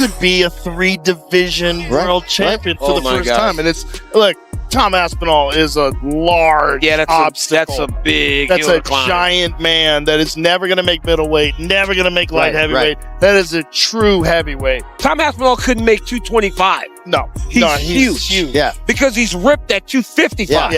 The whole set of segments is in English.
could be a 3-division world champion for the first time. And it's, look, Tom Aspinall is a large obstacle. That's a giant man that is never going to make middleweight, never going to make light heavyweight. That is a true heavyweight. Tom Aspinall couldn't make 225. No. He's huge. Yeah. Because he's ripped at 255.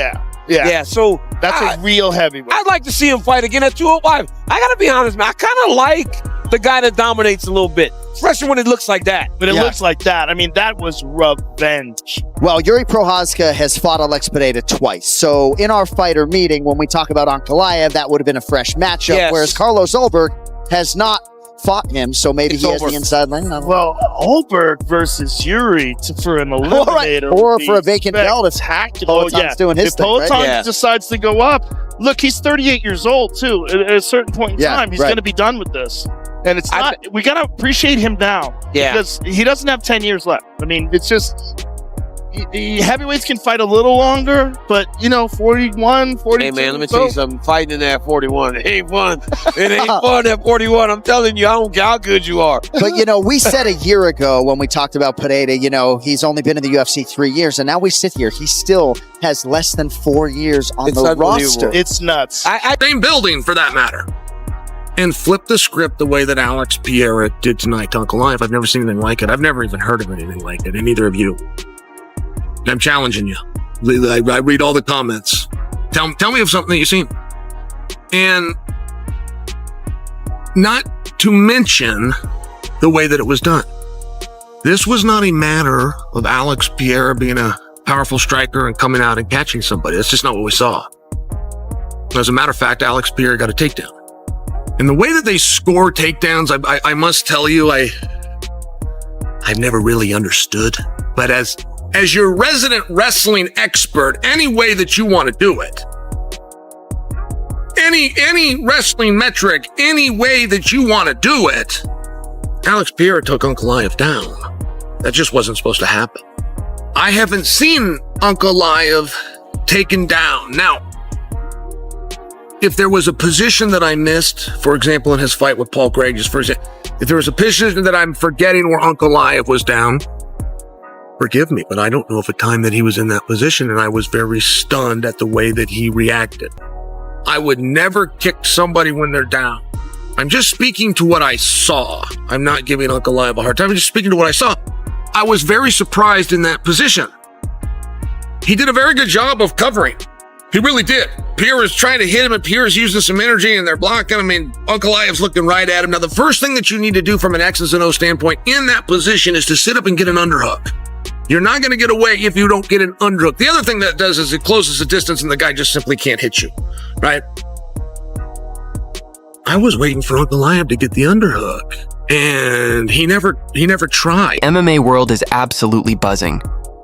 Yeah. So that's a real heavyweight. I'd like to see him fight again at 205. I got to be honest, man. I kind of like the guy that dominates a little bit, especially when it looks like that. But it looks like that. I mean, that was revenge. Well, Yuri Prochazka has fought Alex Pereira twice. So in our fighter meeting, when we talk about Ankalaev, that would have been a fresh matchup, whereas Carlos Ulberg has not fought him, so maybe he has the inside lane. Well, Ulberg versus Yuri for an eliminator. Or for a vacant belt if Peloton's doing his thing, Peloton decides to go up. Look, he's 38 years old, too. At a certain point in time, he's going to be done with this. And it's not, we got to appreciate him now. Because he doesn't have 10 years left. I mean, it's just, heavyweights can fight a little longer, but, 41, 42. Hey, man, let me tell you something. Fighting in there at 41, it ain't fun. It ain't fun at 41. I'm telling you, I don't care how good you are. But, we said a year ago when we talked about Pereira, he's only been in the UFC 3 years, and now we sit here. He still has less than 4 years on the roster. It's nuts. Same building, for that matter. And flip the script the way that Alex Pereira did tonight to Ankalaev. I've never seen anything like it. I've never even heard of anything like it, and neither of you. I'm challenging you. I read all the comments. Tell me of something that you've seen. And not to mention the way that it was done. This was not a matter of Alex Pereira being a powerful striker and coming out and catching somebody. That's just not what we saw. As a matter of fact, Alex Pereira got a takedown. And the way that they score takedowns, I must tell you, I've never really understood. But as your resident wrestling expert, any way that you want to do it, any wrestling metric, any way that you want to do it, Alex Pereira took Ankalaev down. That just wasn't supposed to happen. I haven't seen Ankalaev taken down. Now, if there was a position that I missed, for example, in his fight with Paul Craig, if there was a position that I'm forgetting where Ankalaev was down, forgive me, but I don't know of a time that he was in that position, and I was very stunned at the way that he reacted. I would never kick somebody when they're down. I'm just speaking to what I saw. I'm not giving Ankalaev a hard time. I'm just speaking to what I saw. I was very surprised in that position. He did a very good job of covering. He really did. Pereira's trying to hit him, and Pereira's using some energy, and they're blocking him, and Ankalaev's looking right at him. Now, the first thing that you need to do from an X's and O standpoint in that position is to sit up and get an underhook. You're not going to get away if you don't get an underhook. The other thing that does is it closes the distance, and the guy just simply can't hit you, right? I was waiting for Ankalaev to get the underhook, and he never tried. MMA world is absolutely buzzing.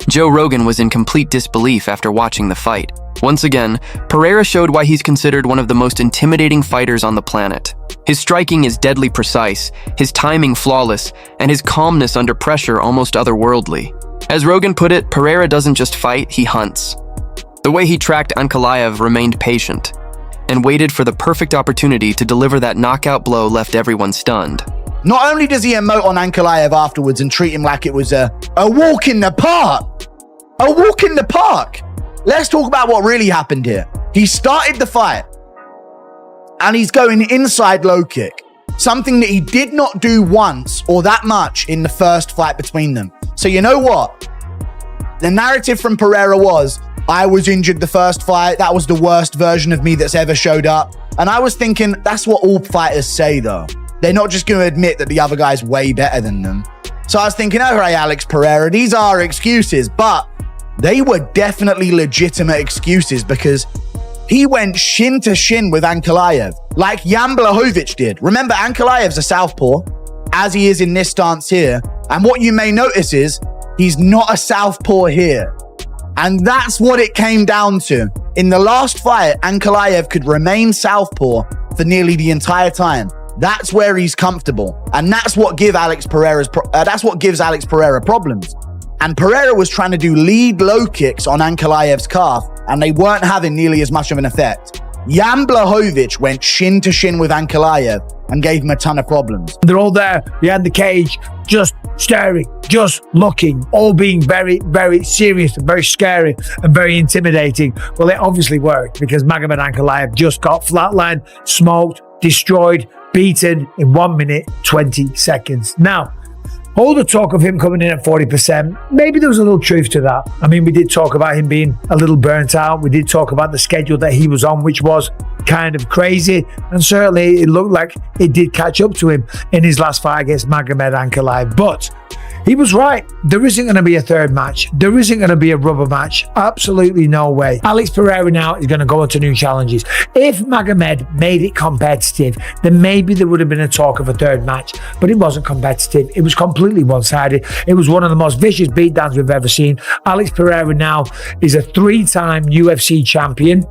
Joe Rogan was in complete disbelief after watching the fight. Once again, Pereira showed why he's considered one of the most intimidating fighters on the planet. His striking is deadly precise, his timing flawless, and his calmness under pressure almost otherworldly. As Rogan put it, Pereira doesn't just fight, he hunts. The way he tracked Ankalaev remained patient, and waited for the perfect opportunity to deliver that knockout blow left everyone stunned. Not only does he emote on Ankalaev afterwards and treat him like it was a walk in the park. A walk in the park. Let's talk about what really happened here. He started the fight, and he's going inside low kick. Something that he did not do once or that much in the first fight between them. So you know what? The narrative from Pereira was, I was injured the first fight. That was the worst version of me that's ever showed up. And I was thinking, that's what all fighters say though. They're not just going to admit that the other guy's way better than them. So I was thinking, all right, Alex Pereira, these are excuses, but they were definitely legitimate excuses because he went shin to shin with Ankalaev, like Jan Blachowicz did. Remember, Ankalaev's a southpaw, as he is in this stance here. And what you may notice is, he's not a southpaw here. And that's what it came down to. In the last fight, Ankalaev could remain southpaw for nearly the entire time. That's where he's comfortable. And that's what gives Alex Pereira problems. And Pereira was trying to do lead low kicks on Ankalaev's calf, and they weren't having nearly as much of an effect. Jan Blachowicz went shin to shin with Ankalaev and gave him a ton of problems. They're all there behind the cage, just staring, just looking, all being very, very serious and very scary and very intimidating. Well, it obviously worked because Magomed Ankalaev just got flatlined, smoked, destroyed, beaten in 1 minute, 20 seconds. Now, all the talk of him coming in at 40%, maybe there was a little truth to that. I mean, we did talk about him being a little burnt out. We did talk about the schedule that he was on, which was kind of crazy. And certainly it looked like it did catch up to him in his last fight against Magomed Ankalaev. But he was right. There isn't going to be a third match. There isn't going to be a rubber match. Absolutely no way. Alex Pereira now is going to go into new challenges. If Magomed made it competitive, then maybe there would have been a talk of a third match. But it wasn't competitive. It was completely one-sided. It was one of the most vicious beatdowns we've ever seen. Alex Pereira now is a 3-time UFC champion.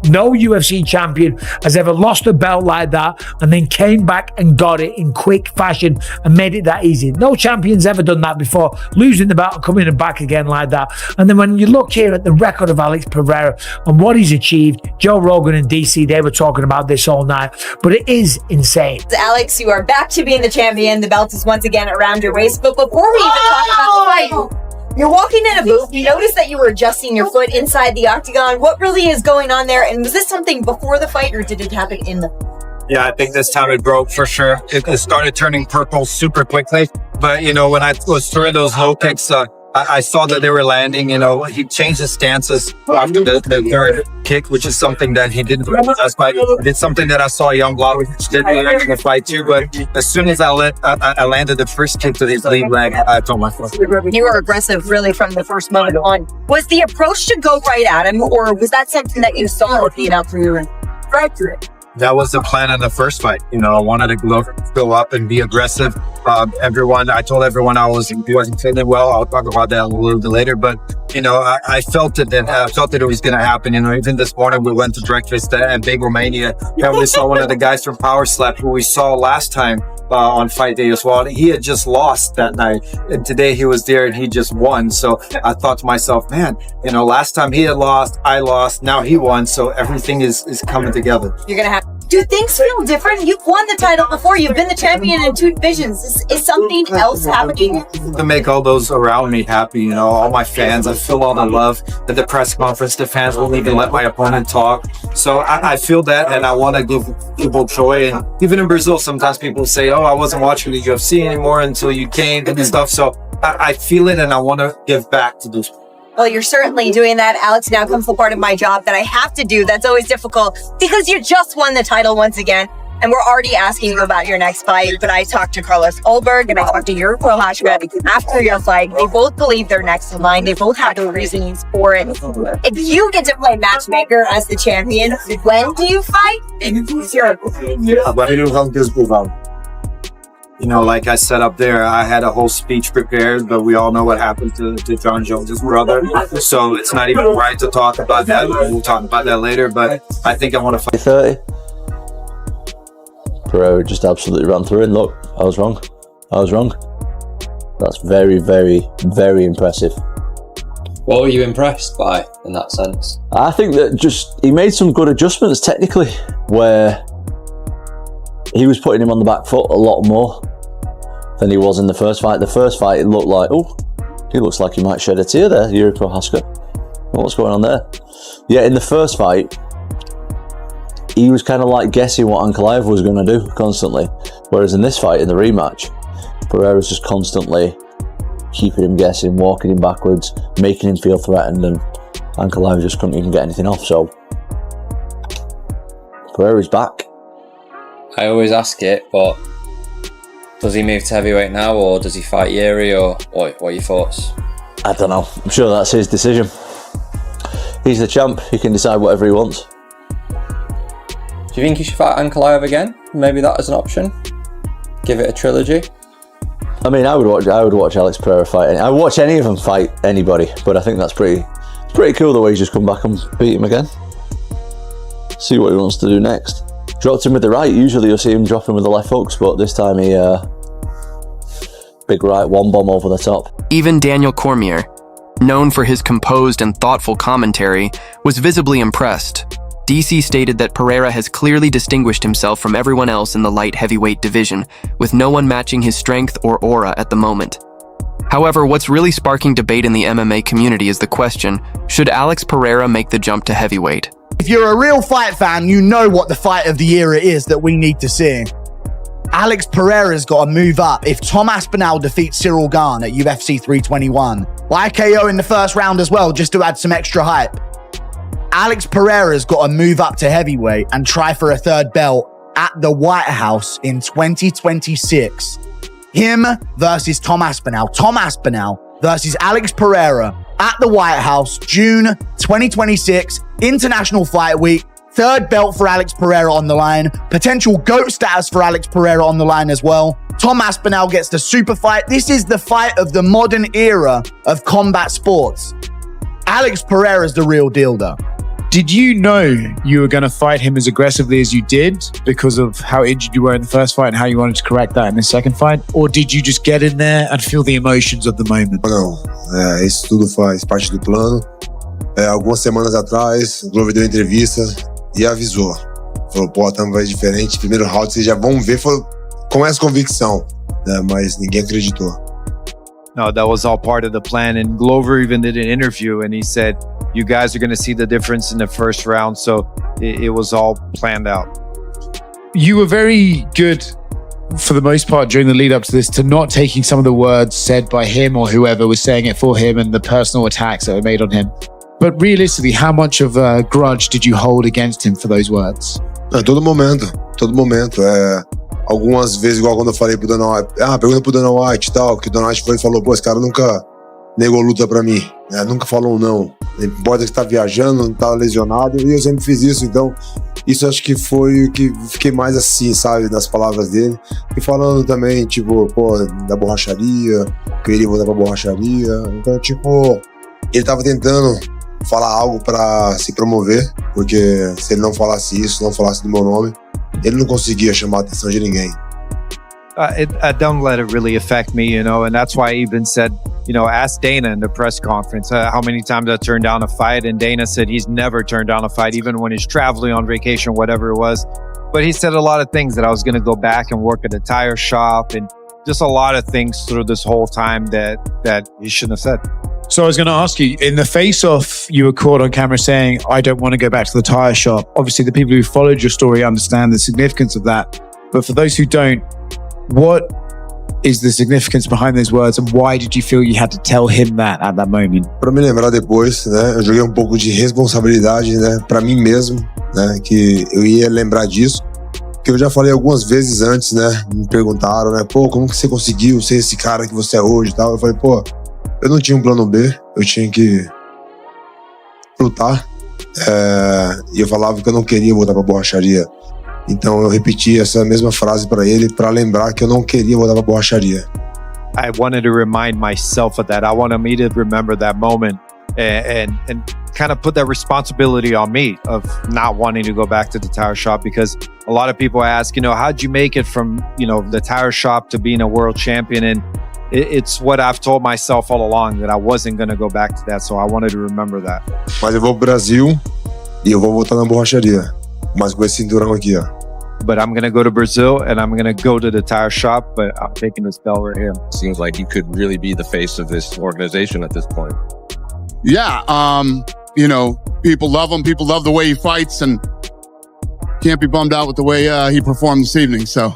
No UFC champion has ever lost a belt like that and then came back and got it in quick fashion and made it that easy. No champion's ever done that before, losing the belt and coming and back again like that. And then when you look here at the record of Alex Pereira and what he's achieved, Joe Rogan and DC, they were talking about this all night, but it is insane. Alex, you are back to being the champion. The belt is once again around your waist. But before we even talk about the fight, you're walking in a booth. You noticed that you were adjusting your foot inside the octagon. What really is going on there? And was this something before the fight or did it happen in the fight? Yeah, I think this time it broke for sure. It started turning purple super quickly. But, you know, when I was throwing those low kicks, I saw that they were landing. You know, he changed his stances after the third kick, which is something that he didn't do in this fight. It's something that I saw young Blachowicz did in the fight too. But as soon as I landed the first kick to his lead leg, I told my foot. You were aggressive really from the first moment on. Was the approach to go right at him, or was that something that you saw being out for your right? That was the plan in the first fight. You know, I wanted to go up and be aggressive. I told everyone I wasn't feeling well. I'll talk about that a little bit later. But, you know, I felt it that it was going to happen. You know, even this morning we went to breakfast and Big Romania. And we saw one of the guys from Power Slap who we saw last time on fight day as well. He had just lost that night. And today he was there and he just won. So I thought to myself, man, you know, last time he had lost, I lost, now he won. So everything is coming together. You're going to have. Do things feel different? You've won the title before. You've been the champion in 2 divisions. Is something else happening? To make all those around me happy, you know, all my fans. I feel all the love. At the press conference, the fans won't even let my opponent talk. So I feel that, and I want to give people joy. And even in Brazil, sometimes people say, oh, I wasn't watching the UFC anymore until you came and stuff. So I feel it, and I want to give back to those people. Well, you're certainly doing that, Alex. Now comes the part of my job that I have to do. That's always difficult because you just won the title once again. And we're already asking you about your next fight. But I talked to Carlos Ulberg and I talked to Jiri Prochazka after your fight. They both believe they're next in line. They both have their reasons for it. If you get to play matchmaker as the champion, when do you fight? You know, like I said up there, I had a whole speech prepared, but we all know what happened to John Jones' brother. So it's not even right to talk about that. We'll talk about that later, but I think I want to fight. 30. Pereira just absolutely ran through it. And look, I was wrong. That's very, very, very impressive. What were you impressed by in that sense? I think that he made some good adjustments technically, where he was putting him on the back foot a lot more than he was in the first fight. The first fight, it looked like, oh, he looks like he might shed a tear there, Jiri Prochazka. What's going on there? Yeah, in the first fight, he was kind of like guessing what Ankalaev was going to do constantly. Whereas in this fight, in the rematch, Pereira's just constantly keeping him guessing, walking him backwards, making him feel threatened, and Ankalaev just couldn't even get anything off. So Pereira's back. I always ask it, but does he move to heavyweight now, or does he fight Jiri, or what are your thoughts? I don't know. I'm sure that's his decision. He's the champ. He can decide whatever he wants. Do you think he should fight Ankalaev again? Maybe that as an option? Give it a trilogy? I mean, I would watch Alex Pereira fight. I would watch any of them fight anybody, but I think that's pretty cool the way he's just come back and beat him again. See what he wants to do next. Dropped him with the right. Usually you'll see him drop him with the left hooks, but this time he big right one bomb over the top. Even Daniel Cormier, known for his composed and thoughtful commentary, was visibly impressed. DC stated that Pereira has clearly distinguished himself from everyone else in the light heavyweight division, with no one matching his strength or aura at the moment. However, what's really sparking debate in the MMA community is the question, should Alex Pereira make the jump to heavyweight? If you're a real fight fan, you know what the fight of the era is that we need to see. Alex Pereira's got to move up. If Tom Aspinall defeats Cyril Gane at UFC 321, by KO in the first round as well, just to add some extra hype, Alex Pereira's got to move up to heavyweight and try for a third belt at the White House in 2026. Him versus Tom Aspinall. Tom Aspinall versus Alex Pereira at the White House, June 2026, International Fight Week. Third belt for Alex Pereira on the line. Potential GOAT status for Alex Pereira on the line as well. Tom Aspinall gets the super fight. This is the fight of the modern era of combat sports. Alex Pereira's the real deal, though. Did you know you were going to fight him as aggressively as you did because of how injured you were in the first fight and how you wanted to correct that in the second fight? Or did you just get in there and feel the emotions of the moment? Não, isso tudo faz parte do plano. Algumas semanas atrás, o Glover deu entrevista e avisou. Falou, pô, Tam vai diferente. Primeiro round, vocês já vão ver com essa convicção. Mas ninguém acreditou. No, that was all part of the plan. And Glover even did an interview and he said, you guys are going to see the difference in the first round. So it was all planned out. You were very good, for the most part, during the lead up to this, to not taking some of the words said by him or whoever was saying it for him and the personal attacks that were made on him. But realistically, how much of a grudge did you hold against him for those words? Todo momento. Algumas vezes, igual quando eu falei pro Dana White, pergunta pro Dana White e tal, que o Dana White foi e falou, pô, esse cara nunca negou luta pra mim, nunca falou não. Não importa que tá viajando, não tá lesionado, e eu sempre fiz isso, então isso acho que foi o que fiquei mais assim, sabe, nas palavras dele. E falando também, tipo, pô, da borracharia, queria voltar pra borracharia, então, tipo, ele tava tentando falar algo pra se promover, porque se ele não falasse isso, não falasse do meu nome, ele não conseguia chamar a atenção de ninguém. Don't let it really affect me, you know, and that's why I even said, you know, ask Dana in the press conference how many times I turned down a fight, and Dana said he's never turned down a fight, even when he's traveling on vacation, whatever it was. But he said a lot of things that I was going to go back and work at a tire shop, and just a lot of things through this whole time that he shouldn't have said. So I was going to ask you, in the face-off, you were caught on camera saying, I don't want to go back to the tire shop. Obviously, the people who followed your story understand the significance of that. But for those who don't, what is the significance behind those words, and why did you feel you had to tell him that at that moment? Para me lembrar depois, né, eu joguei um pouco de responsabilidade, né, para mim mesmo, né, que eu ia lembrar disso, que eu já falei algumas vezes antes, né, me perguntaram, né, pô, como que você conseguiu ser esse cara que você é hoje e tal? Eu falei, pô, eu não tinha um plano B, eu tinha que lutar, e eu falava que eu não queria voltar pra borracharia. Então eu repeti essa mesma frase para ele para lembrar que eu não queria voltar para borracharia. I wanted to remind myself of that. I wanted me to remember that moment and kind of put that responsibility on me of not wanting to go back to the tire shop, because a lot of people ask, you know, how'd you make it from, you know, the tire shop to being a world champion? And it's what I've told myself all along, that I wasn't going to go back to that. So I wanted to remember that. Mas eu vou pro Brasil e eu vou voltar na borracharia. Mas com esse cinturão aqui, ó. But I'm going to go to Brazil and I'm going to go to the tire shop, but I'm taking this belt right here. Seems like you could really be the face of this organization at this point. Yeah, you know, people love him. People love the way he fights, and can't be bummed out with the way he performed this evening, so.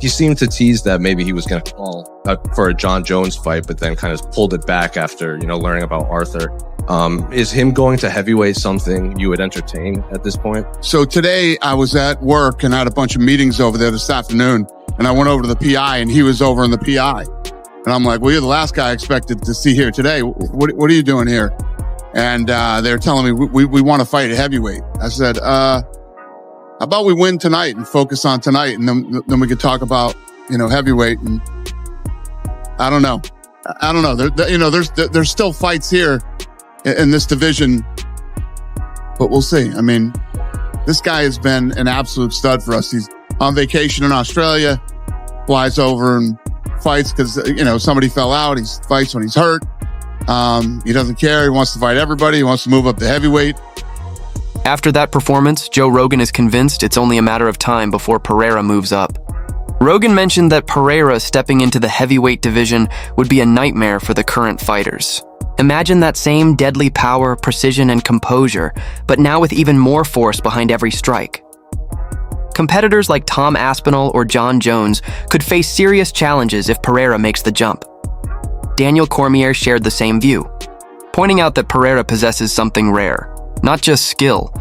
He seemed to tease that maybe he was going to call for a John Jones fight, but then kind of pulled it back after, you know, learning about Arthur. Is him going to heavyweight something you would entertain at this point? So today I was at work and I had a bunch of meetings over there this afternoon, and I went over to the PI and he was over in the PI. And I'm like, well, you're the last guy I expected to see here today. What are you doing here? And they're telling me we want to fight at heavyweight. I said, how about we win tonight and focus on tonight, and then we could talk about, you know, heavyweight. And I don't know. You know, there's still fights here in this division, but we'll see. I mean, this guy has been an absolute stud for us. He's on vacation in Australia, flies over and fights because, you know, somebody fell out. He fights when he's hurt. He doesn't care. He wants to fight everybody. He wants to move up to heavyweight. After that performance, Joe Rogan is convinced it's only a matter of time before Pereira moves up. Rogan mentioned that Pereira stepping into the heavyweight division would be a nightmare for the current fighters. Imagine that same deadly power, precision, and composure, but now with even more force behind every strike. Competitors like Tom Aspinall or John Jones could face serious challenges if Pereira makes the jump. Daniel Cormier shared the same view, pointing out that Pereira possesses something rare. Not just skill,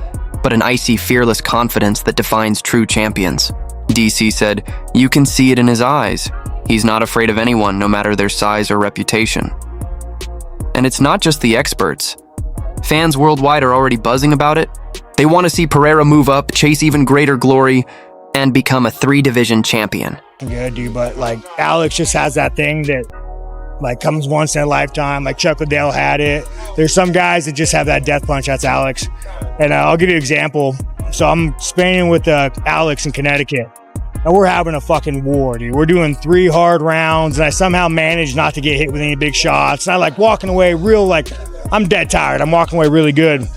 but an icy, fearless confidence that defines true champions. DC said, "You can see it in his eyes. He's not afraid of anyone, no matter their size or reputation." And it's not just the experts. Fans worldwide are already buzzing about it. They want to see Pereira move up, chase even greater glory, and become a 3-division champion. Good, dude, but like Alex just has that thing that like comes once in a lifetime. Like Chuck Liddell had it. There's some guys that just have that death punch. That's Alex. And I'll give you an example. So I'm sparring with Alex in Connecticut, and we're having a fucking war, dude. We're doing 3 hard rounds, and I somehow managed not to get hit with any big shots. And I like walking away real, like, I'm dead tired. I'm walking away really good.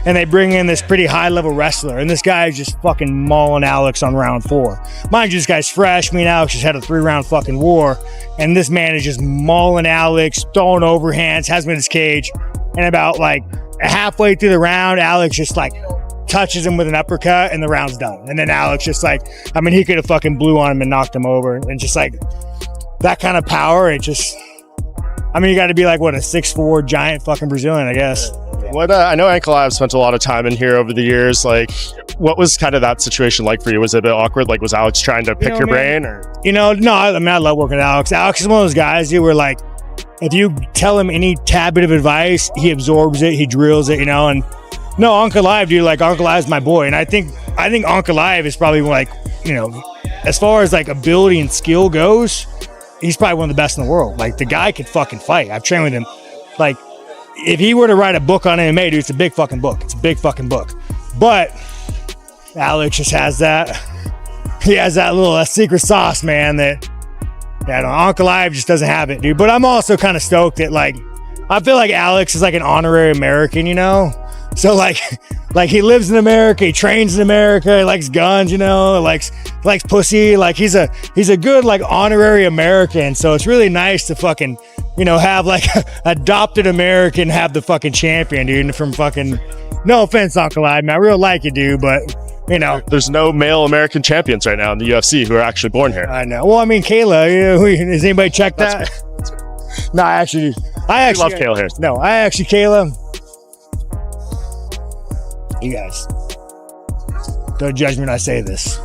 And they bring in this pretty high-level wrestler, and this guy is just fucking mauling Alex on round 4. Mind you, this guy's fresh. Me and Alex just had a 3-round fucking war, and this man is just mauling Alex, throwing overhands, has him in his cage, and about like halfway through the round, Alex just like touches him with an uppercut, and the round's done. And then Alex just like, I mean, he could have fucking blew on him and knocked him over, and just like that kind of power, it just, I mean, you got to be like, what, a 6'4" giant fucking Brazilian, I guess. What I know Ankalaev spent a lot of time in here over the years. Like, what was kind of that situation like for you? Was it a bit awkward? Like, was Alex trying to pick your brain? Or no, I mean, I love working with Alex. Alex is one of those guys who were like, if you tell him any tad bit of advice, he absorbs it, he drills it, you know. And no, Ankalaev, dude, like Ankalaev's my boy, and I think Ankalaev is probably like, you know, as far as like ability and skill goes, he's probably one of the best in the world. Like, the guy could fucking fight. I've trained with him. Like, if he were to write a book on MMA, dude, it's a big fucking book. It's a big fucking book. But Alex just has that. He has that little secret sauce, man, that Ankalaev just doesn't have it, dude. But I'm also kind of stoked that, like, I feel like Alex is like an honorary American, you know? So like he lives in America, he trains in America, he likes guns, you know, likes pussy. Like, he's a good, like, honorary American. So it's really nice to fucking, you know, have like adopted American have the fucking champion, dude, from fucking, no offense, Ankalaev, man, I really like you, dude, but you know, there's no male American champions right now in the UFC who are actually born here. I know. Well, I mean, Kayla, you know, has anybody checked that? No, I actually love Kayla here. No, Kayla, you guys, don't judge me when I say this,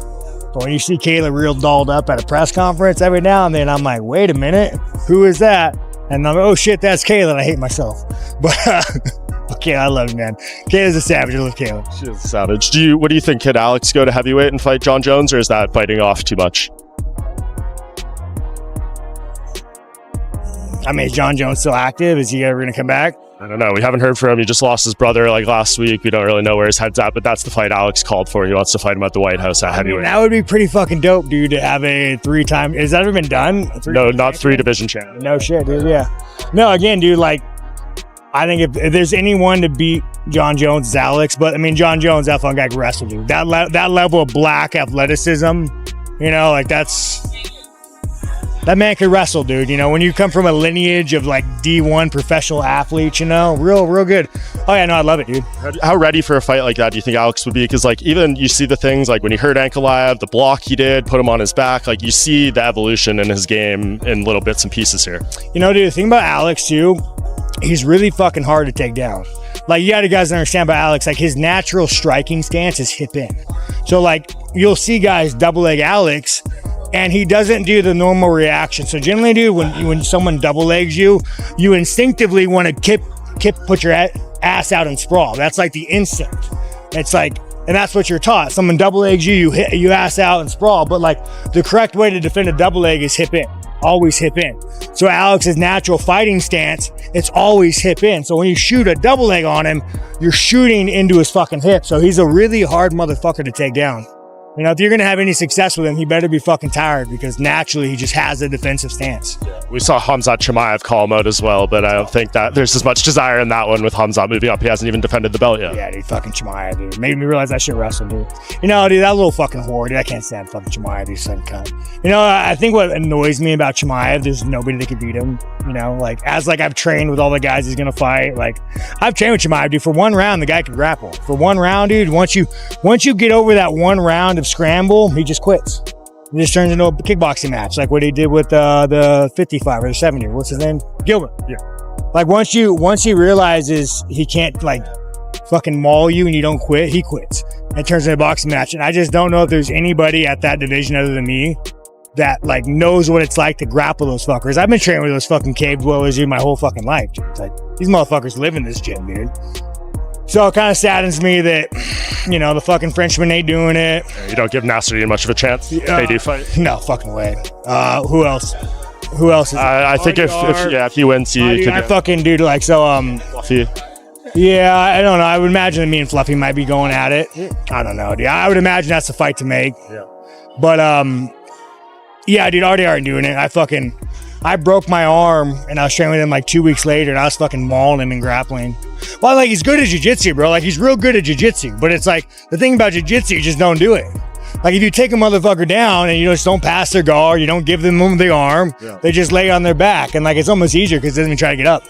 but when you see Kayla real dolled up at a press conference every now and then, I'm like, wait a minute, who is that? And I'm like, oh shit, that's Kayla, and I hate myself. But okay, I love you, man. Kayla's a savage. I love Kayla. She's a savage. What do you think? Could Alex go to heavyweight and fight John Jones, or is that biting off too much? I mean, is John Jones still active? Is he ever going to come back? I don't know. We haven't heard from him. He just lost his brother like last week. We don't really know where his head's at, but that's the fight Alex called for. He wants to fight him at the White House at heavyweight. That would be pretty fucking dope, dude, to have a 3-time. Has that ever been done? No, not 3-division champion. No shit, dude. Yeah. No, again, dude, like, I think if there's anyone to beat John Jones, it's Alex. But I mean, John Jones, that fun guy can wrestle, dude. That level of black athleticism, you know, like that man can wrestle, dude. You know, when you come from a lineage of like D1 professional athletes, you know, real good. Oh yeah, no, I love it, dude. How ready for a fight like that do you think Alex would be? Because like, even you see the things like when he hurt Ankalaev, the block he did, put him on his back, like you see the evolution in his game in little bits and pieces here. You know, dude, the thing about Alex too, he's really fucking hard to take down. Like, you gotta guys understand about Alex, like his natural striking stance is hip in. So like, you'll see guys double leg Alex, and he doesn't do the normal reaction. So generally, dude, when someone double legs you, you instinctively want to put your ass out and sprawl. That's like the instinct. It's like, and that's what you're taught. Someone double legs you ass out and sprawl. But like, the correct way to defend a double leg is hip in. Always hip in. So Alex's natural fighting stance, it's always hip in. So when you shoot a double leg on him, you're shooting into his fucking hip. So he's a really hard motherfucker to take down. You know, if you're going to have any success with him, he better be fucking tired because naturally he just has a defensive stance. We saw Khamzat Chimaev call him out as well, but I don't think that there's as much desire in that one with Khamzat moving up. He hasn't even defended the belt yet. Yeah, dude, fucking Chimaev, dude. Made me realize I should wrestle, dude. You know, dude, that little fucking whore, dude. I can't stand fucking Chimaev, dude, son cunt. You know, I think what annoys me about Chimaev, there's nobody that can beat him. You know, like, as like I've trained with all the guys he's going to fight, like, I've trained with Chimaev, dude. For one round, the guy can grapple. For one round, dude, once you get over that one round of scramble, he just quits. It just turns into a kickboxing match, like what he did with the 55 or the 70. What's his name? Gilbert. Yeah. Like once he realizes he can't like fucking maul you and you don't quit, he quits. It turns into a boxing match. And I just don't know if there's anybody at that division other than me that like knows what it's like to grapple those fuckers. I've been training with those fucking cave dwellers dude my whole fucking life. Dude. It's like these motherfuckers live in this gym, dude. So it kind of saddens me that, you know, the fucking Frenchmen ain't doing it. You don't give Nasruddin much of a chance. They do fight. No fucking way. Who else? Who else is I think if he wins, he could. I fucking dude like so. Fluffy. Yeah, I don't know. I would imagine that me and Fluffy might be going at it. I don't know, dude. I would imagine that's a fight to make. Yeah. But yeah, dude, already aren't doing it. I broke my arm and I was training with him like 2 weeks later and I was fucking mauling him and grappling. Well, like he's good at jiu-jitsu, bro. Like he's real good at jiu-jitsu. But it's like the thing about jiu-jitsu, you just don't do it. Like if you take a motherfucker down and you just don't pass their guard, you don't give them the arm, they just lay on their back. And like it's almost easier because they don't even try to get up.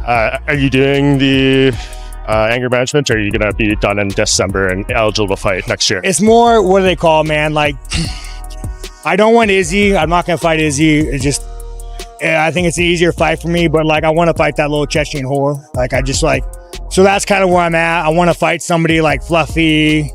Are you doing the anger management, or are you going to be done in December and eligible to fight next year? It's more, what do they call, man? Like, I don't want Izzy. I'm not going to fight Izzy. It's just, I think it's an easier fight for me, but like, I want to fight that little Chechen whore. Like, I just like, so that's kind of where I'm at. I want to fight somebody like Fluffy.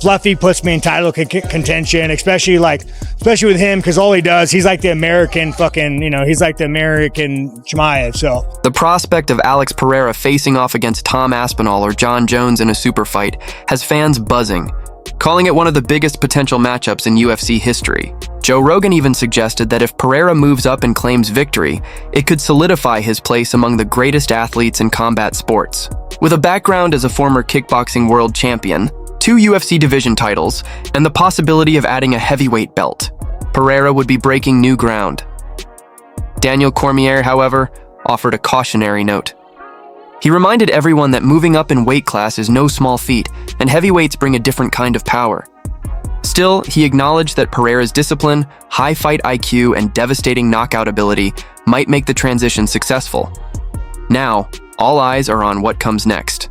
Fluffy puts me in title contention, especially with him, because all he does, he's like the American fucking, you know, he's like the American Chimaev, so. The prospect of Alex Pereira facing off against Tom Aspinall or John Jones in a super fight has fans buzzing, calling it one of the biggest potential matchups in UFC history. Joe Rogan even suggested that if Pereira moves up and claims victory, it could solidify his place among the greatest athletes in combat sports. With a background as a former kickboxing world champion, 2 UFC division titles, and the possibility of adding a heavyweight belt, Pereira would be breaking new ground. Daniel Cormier, however, offered a cautionary note. He reminded everyone that moving up in weight class is no small feat, and heavyweights bring a different kind of power. Still, he acknowledged that Pereira's discipline, high fight IQ, and devastating knockout ability might make the transition successful. Now, all eyes are on what comes next.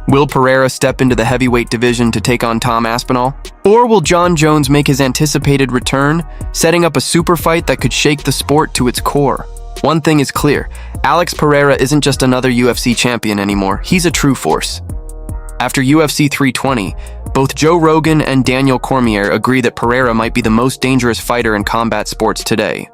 Will Pereira step into the heavyweight division to take on Tom Aspinall? Or will John Jones make his anticipated return, setting up a super fight that could shake the sport to its core? One thing is clear, Alex Pereira isn't just another UFC champion anymore, he's a true force. After UFC 320, both Joe Rogan and Daniel Cormier agree that Pereira might be the most dangerous fighter in combat sports today.